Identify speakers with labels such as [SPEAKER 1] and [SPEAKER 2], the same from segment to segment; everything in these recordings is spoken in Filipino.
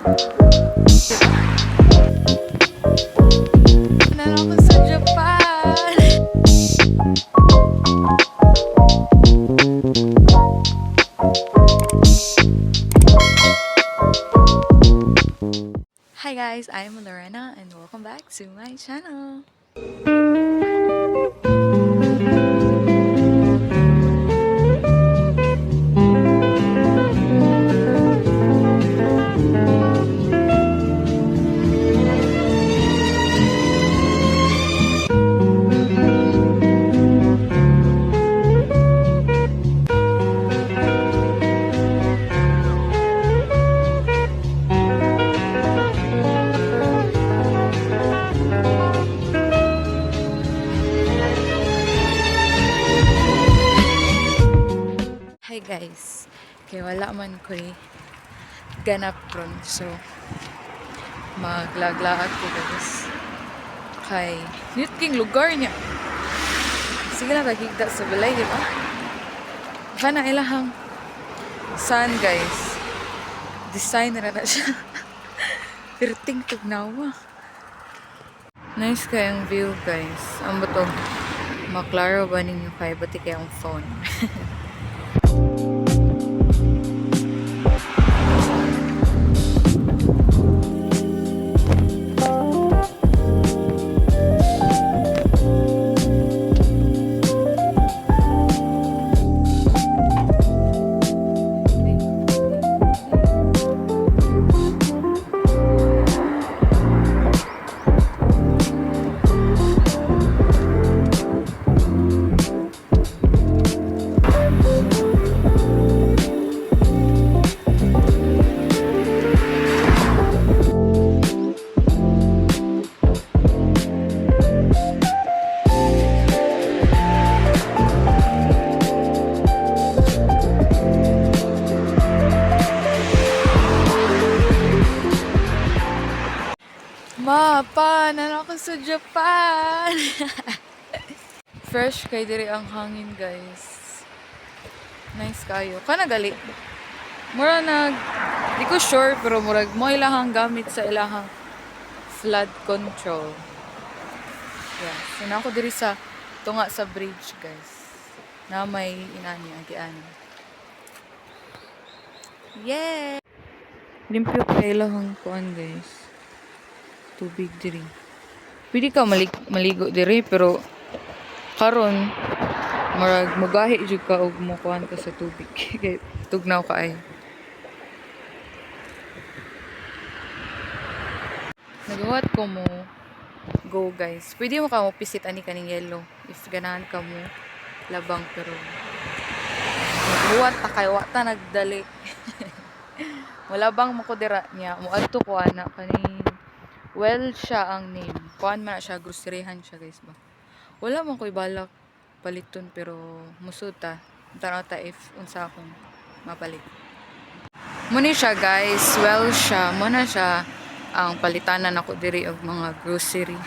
[SPEAKER 1] Nalako sa Japan! Hi guys, I'm Lorena and welcome back to my channel. Hi guys, kay wala man ko ganap ron, so maglaglaag ko guys kay nit king lugar niya. Sige lang kakigda sa balay, di ba? Kana ilahang sun guys, design na siya. Perting tugnawa. Nice kayang view guys. Ang batog maklaro ba ninyo kay bati kayang phone. Mapa, na ako sa Japan. Fresh kay diri ang hangin, guys. Nice kayo. Kana gali. Mura di ko sure pero murag mo ilahang gamit sa ilahang flood control. Yeah, so na ako diri sa tunga sa bridge, guys. Na may inani agian. Yeah. Limpyo kay ilahang kuan, guys. Tubig diri. Pwede ka maligo diri pero karon murag mugahi jud ka og mukuan ka sa tubig. Kay tugnaw ka ay. Nagawa ko mo go guys. Pwede mo ka mo pisit ani kaning yellow if ganahan ka mo labang pero buhat ta kay wa ta nagdali. Malabang mo ko dira niya. Muadto ko ana kani well siya ang name. Kuan man siya, groceryhan siya guys ba. Wala man ko'y balak paliton pero musud ta. Tanaw ta if unsa akong mapalit. Muni siya guys, well siya. Muna siya ang palitanan ako diri og mga grocery.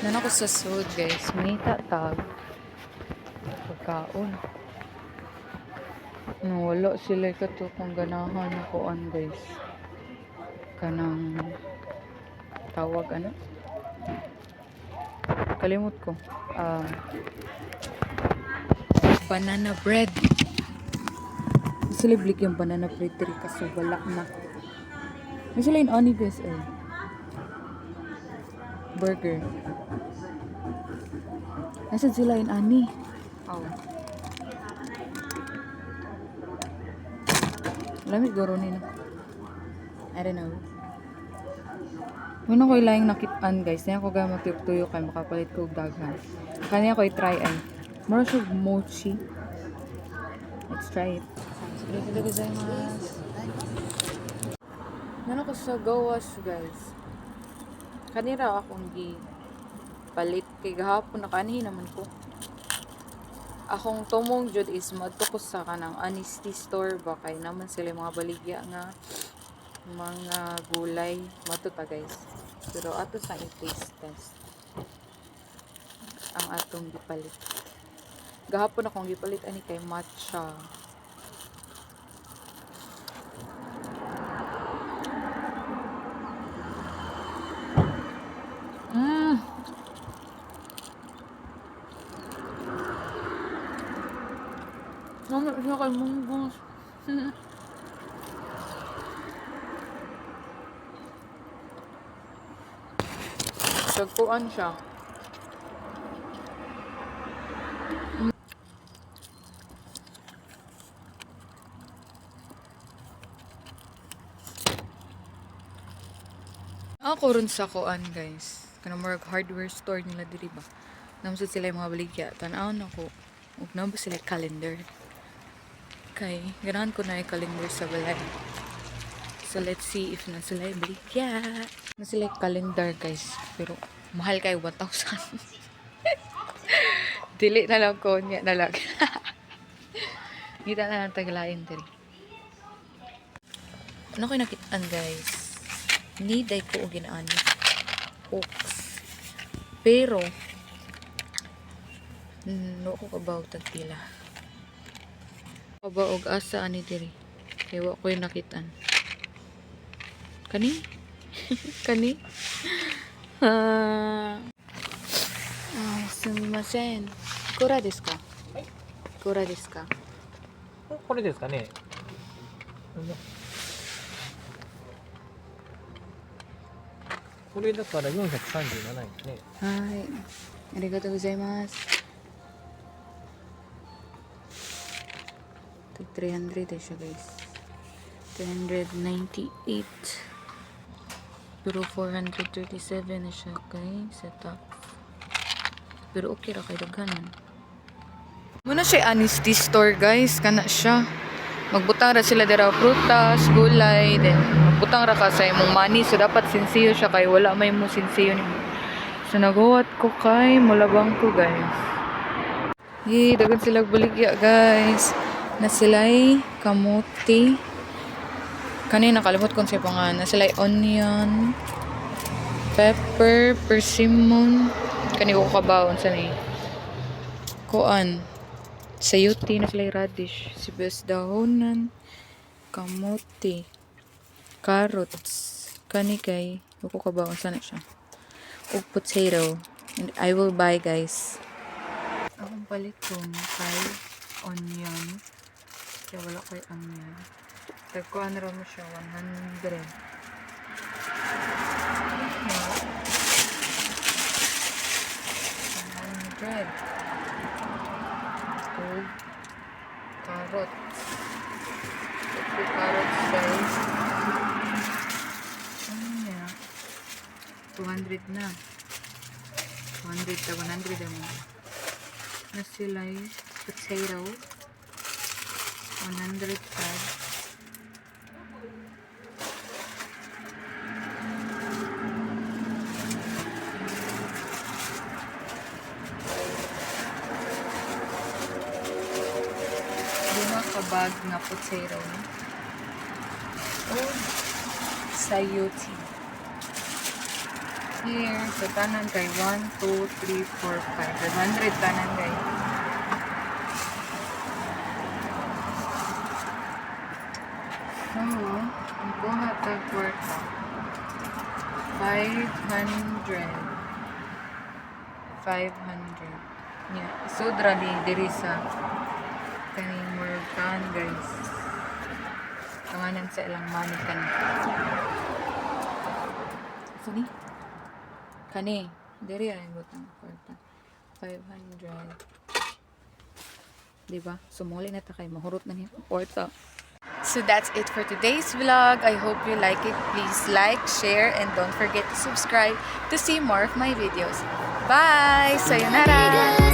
[SPEAKER 1] Nan ako sa sud guys, manita tag pagkaon. No, wala sila kato kung ganahan ako an guys. Kanang tawag ano? Kalimot ko. Banana bread. Sila blik yung banana bread diri kaso wala na. May sila yung ani guys eh. Burger. Nasaan sila yung ani? Oh. Lamig garo nila. I don't know. Muna ko ilayang nakitaan guys. Kaya ko gaya magtuyok-tuyok kay makapalit ko og daghan. Kanya ko i-try ay. Mura siya mochi. Let's try it. Arigatou gozaimasu. Nano ko sa gawas, guys. Kanira akong palit kay gahapon nakanihin naman ko. Akong tumong jud is madtukos sa kanang honesty store ba kay naman sila mga baligya nga mga gulay matuta guys. Pero ato sa i-taste test ang atong gipalit. Gahapon akong gipalit ani kay matcha. Ano siya kay munggos. Sagpuan siya. Ako rin sa kuan guys. Kanang mga hardware store nila diri ba. Namsud sila yung mga baligya. Tanaw na ko. Ug nabo sila calendar. Kay ganahan ko na yung calendar sa balay. So let's see if na sila yung baligya. Na sila yung calendar guys. Pero mahal kayo 1,000. Dili na lang ko niya na lang. Kita na lang taglain diri. Ano ko nakitaan guys? Need ay ko ginaan. Oaks. Pero no ko kabaw tagpila. Kabaog asa ani diri. Kaya wa ko yung nakitaan. Kani? Kani? Sumimasen. Kura desu ka? Kura desu ka?
[SPEAKER 2] これですかね。これだから437円ですね。
[SPEAKER 1] はい。ありがとうございます。300 eh siya guys. 398. Pero 437 na siya guys. Sa top. Pero okay ra kay daghanan. Muna siya honesty store guys. Kana siya. Magbutang ra sila dira prutas, gulay, then magbutang ra ka sa imong money. So dapat sinsiyo siya kay wala may mo sinsiyo nimo. So nagawat ko kay mulabang ko guys. Dagan sila baligya guys. Na sila'y kamuti. Kanina nakalimot ko sa pangalan. Na sila'y onion, pepper, persimmon. Kani ko kabaon sa ni. Kuan. Sayuti na sila'y radish. Sibuyas dahonan. Kamuti. Carrots. Kani kay. Ko kabaon sa na siya. Ug potato. And I will buy guys. Akong palit ko kay onion. Kaya wala ko yung onion. Tagkuhan na mo siya 100. Oh, carrots. Ito carrots guys. Ano niya? 200 na. 200 ta 100 naman. Na sila'y potato. 100 tag. Lima kabag na potato. Oh, sayuti. Here, so tanan kay 1, 2, 3, 4, 5. 500 tanan kay. So, ang kuha tag kwarta. 500. 500. Yeah. Sudra diri sa kaning Morgan guys. Tanganan sa ilang money kani. Sini? Kani. Diri ay butang kwarta. 500. Diba? Sumuli na ta kay mahurot na niya kwarta. So that's it for today's vlog. I hope you like it. Please like, share, and don't forget to subscribe to see more of my videos. Bye! Sayonara!